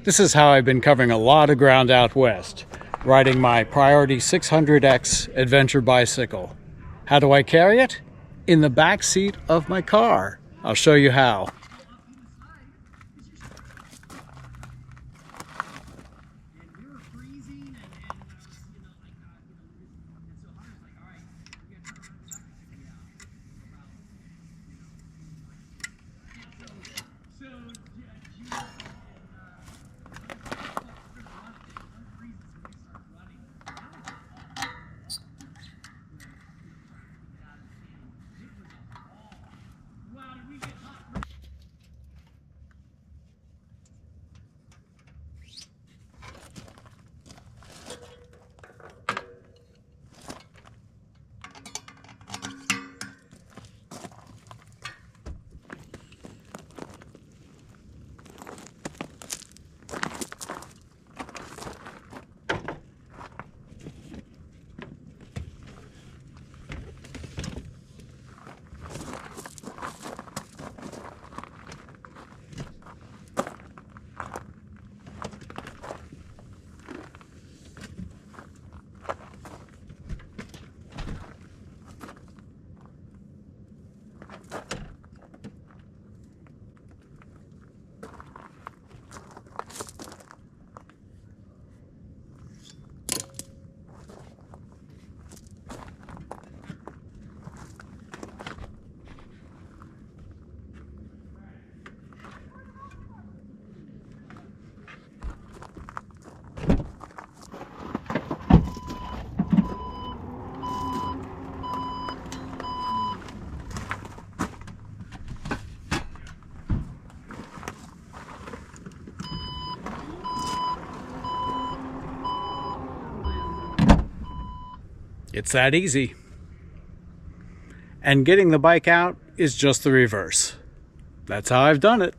This is how I've been covering a lot of ground out west, riding my Priority 600X adventure bicycle. How do I carry it? In the back seat of my car. I'll show you how. It's that easy. And getting the bike out is just the reverse. That's how I've done it.